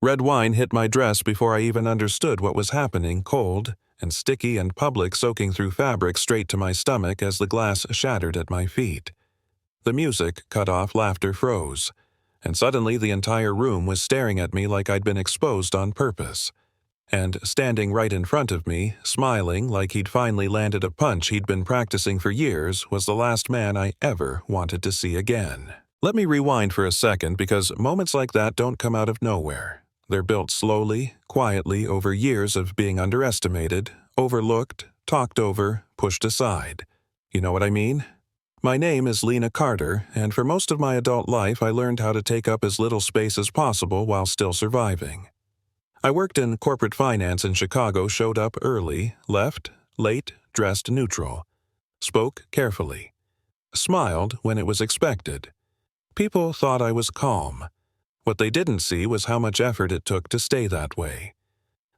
Red wine hit my dress before I even understood what was happening, cold and sticky and public, soaking through fabric straight to my stomach as the glass shattered at my feet. The music cut off, laughter froze, and suddenly the entire room was staring at me like I'd been exposed on purpose. And standing right in front of me, smiling like he'd finally landed a punch he'd been practicing for years, was the last man I ever wanted to see again. Let me rewind for a second, because moments like that don't come out of nowhere. They're built slowly, quietly, over years of being underestimated, overlooked, talked over, pushed aside. You know what I mean? My name is Lena Carter, and for most of my adult life I learned how to take up as little space as possible while still surviving. I worked in corporate finance in Chicago, showed up early, left late, dressed neutral, spoke carefully, smiled when it was expected. People thought I was calm. What they didn't see was how much effort it took to stay that way.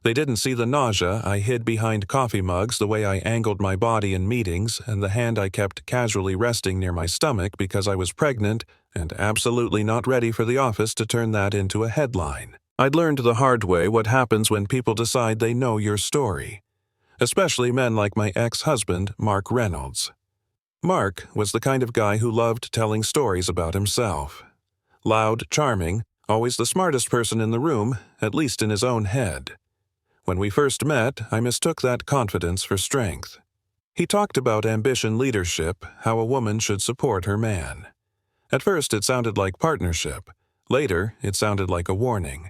They didn't see the nausea I hid behind coffee mugs, the way I angled my body in meetings, and the hand I kept casually resting near my stomach because I was pregnant and absolutely not ready for the office to turn that into a headline. I'd learned the hard way what happens when people decide they know your story, especially men like my ex-husband, Mark Reynolds. Mark was the kind of guy who loved telling stories about himself. Loud, charming, always the smartest person in the room, at least in his own head. When we first met, I mistook that confidence for strength. He talked about ambition, leadership, how a woman should support her man. At first it sounded like partnership. Later, it sounded like a warning.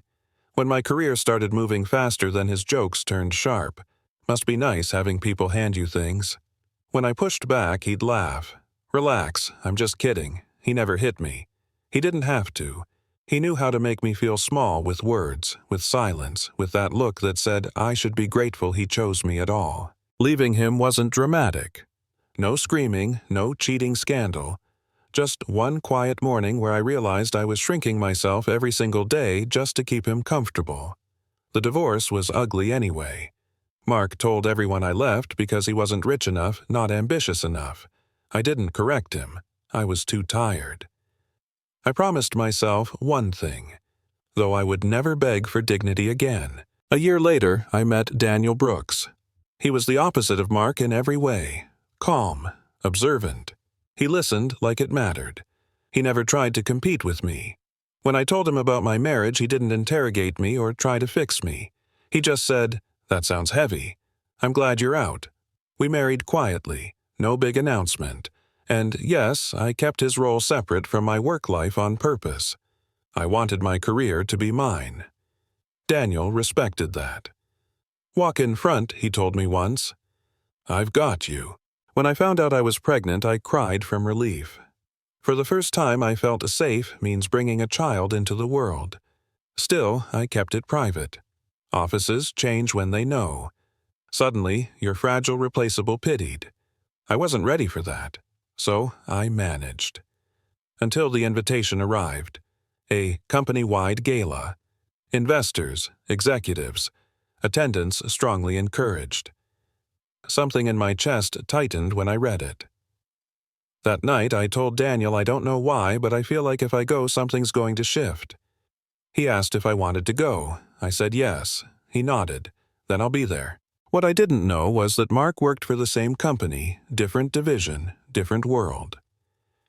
When my career started moving faster than his jokes turned sharp. Must be nice having people hand you things. When I pushed back, he'd laugh. Relax, I'm just kidding. He never hit me. He didn't have to. He knew how to make me feel small with words, with silence, with that look that said I should be grateful he chose me at all. Leaving him wasn't dramatic. No screaming, no cheating scandal. Just one quiet morning where I realized I was shrinking myself every single day just to keep him comfortable. The divorce was ugly anyway. Mark told everyone I left because he wasn't rich enough, not ambitious enough. I didn't correct him. I was too tired. I promised myself one thing, though I would never beg for dignity again. A year later, I met Daniel Brooks. He was the opposite of Mark in every way. Calm, observant. He listened like it mattered. He never tried to compete with me. When I told him about my marriage, he didn't interrogate me or try to fix me. He just said, "That sounds heavy. I'm glad you're out." We married quietly, no big announcement. And yes, I kept his role separate from my work life on purpose. I wanted my career to be mine. Daniel respected that. "Walk in front," he told me once. "I've got you." When I found out I was pregnant, I cried from relief. For the first time, I felt safe means bringing a child into the world. Still, I kept it private. Offices change when they know. Suddenly, your fragile, replaceable pitied. I wasn't ready for that. So I managed. Until the invitation arrived. A company-wide gala. Investors, executives, attendance strongly encouraged. Something in my chest tightened when I read it. That night I told Daniel I don't know why, but I feel like if I go, something's going to shift. He asked if I wanted to go. I said yes. He nodded. Then I'll be there. What I didn't know was that Mark worked for the same company, different division, different world.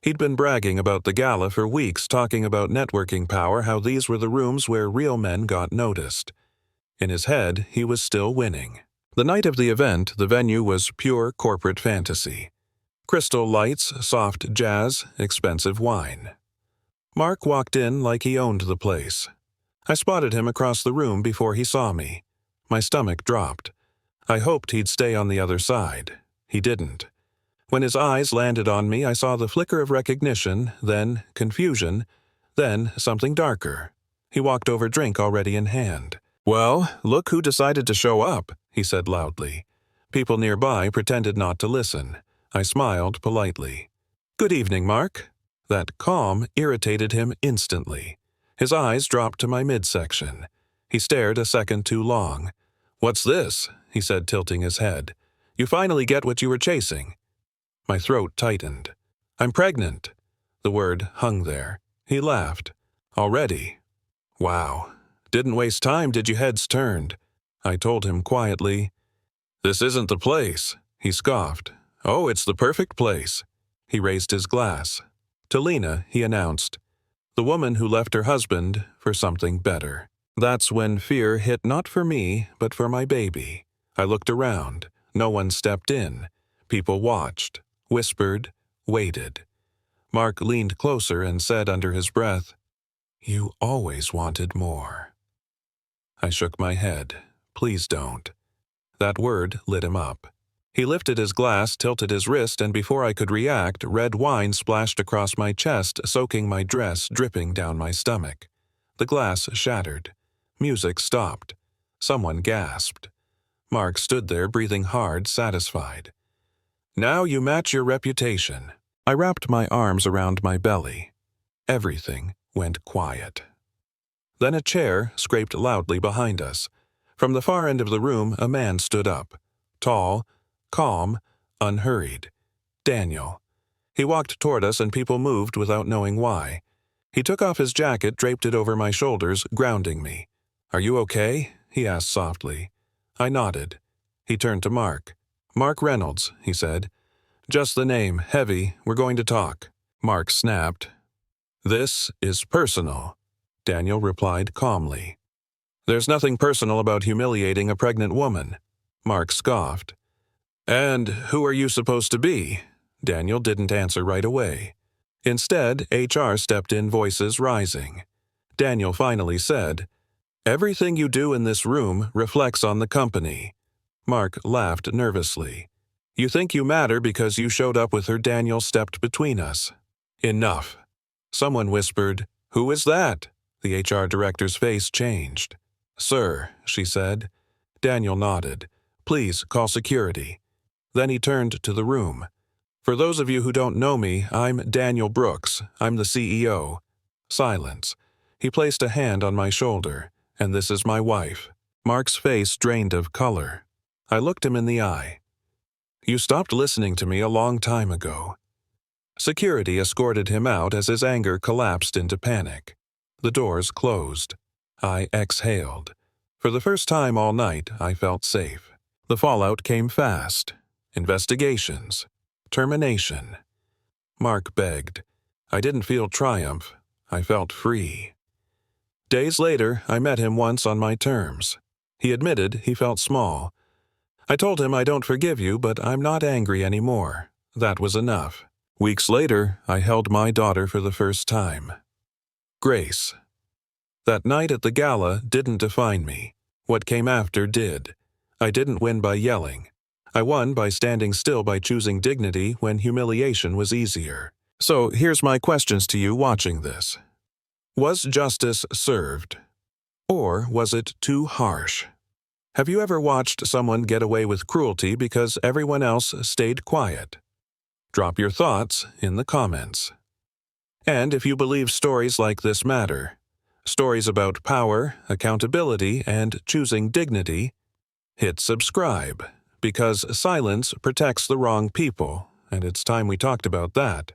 He'd been bragging about the gala for weeks, talking about networking power, how these were the rooms where real men got noticed. In his head, he was still winning. The night of the event, the venue was pure corporate fantasy. Crystal lights, soft jazz, expensive wine. Mark walked in like he owned the place. I spotted him across the room before he saw me. My stomach dropped. I hoped he'd stay on the other side. He didn't. When his eyes landed on me, I saw the flicker of recognition, then confusion, then something darker. He walked over, drink already in hand. "Well, look who decided to show up," he said loudly. People nearby pretended not to listen. I smiled politely. "Good evening, Mark." That calm irritated him instantly. His eyes dropped to my midsection. He stared a second too long. "What's this?" he said, tilting his head. "You finally get what you were chasing." My throat tightened. "I'm pregnant." The word hung there. He laughed. "Already?" Wow. Didn't waste time, did you? Heads turned. I told him quietly. This isn't the place. He scoffed. Oh, it's the perfect place. He raised his glass. To Lena, he announced, the woman who left her husband for something better. That's when fear hit, not for me, but for my baby. I looked around. No one stepped in. People watched, whispered, waited. Mark leaned closer and said under his breath, You always wanted more. I shook my head. Please don't. That word lit him up. He lifted his glass, tilted his wrist, and before I could react, red wine splashed across my chest, soaking my dress, dripping down my stomach. The glass shattered. Music stopped. Someone gasped. Mark stood there, breathing hard, satisfied. Now you match your reputation. I wrapped my arms around my belly. Everything went quiet. Then a chair scraped loudly behind us. From the far end of the room, a man stood up. Tall, calm, unhurried. Daniel. He walked toward us and people moved without knowing why. He took off his jacket, draped it over my shoulders, grounding me. Are you okay? He asked softly. I nodded. He turned to Mark. Mark Reynolds, he said. Just the name, heavy, we're going to talk. Mark snapped. This is personal, Daniel replied calmly. There's nothing personal about humiliating a pregnant woman. Mark scoffed. And who are you supposed to be? Daniel didn't answer right away. Instead, HR stepped in, voices rising. Daniel finally said, Everything you do in this room reflects on the company. Mark laughed nervously. You think you matter because you showed up with her. Daniel stepped between us. Enough. Someone whispered, Who is that? The HR director's face changed. Sir, she said. Daniel nodded. Please call security. Then he turned to the room. For those of you who don't know me, I'm Daniel Brooks. I'm the CEO. Silence. He placed a hand on my shoulder. And this is my wife. Mark's face drained of color. I looked him in the eye. You stopped listening to me a long time ago. Security escorted him out as his anger collapsed into panic. The doors closed. I exhaled. For the first time all night, I felt safe. The fallout came fast. Investigations. Termination. Mark begged. I didn't feel triumph. I felt free. Days later, I met him once on my terms. He admitted he felt small. I told him I don't forgive you, but I'm not angry anymore. That was enough. Weeks later, I held my daughter for the first time. Grace. That night at the gala didn't define me. What came after did. I didn't win by yelling. I won by standing still, by choosing dignity when humiliation was easier. So here's my questions to you watching this. Was justice served? Or was it too harsh? Have you ever watched someone get away with cruelty because everyone else stayed quiet? Drop your thoughts in the comments. And if you believe stories like this matter, stories about power, accountability, and choosing dignity, hit subscribe, because silence protects the wrong people, and it's time we talked about that.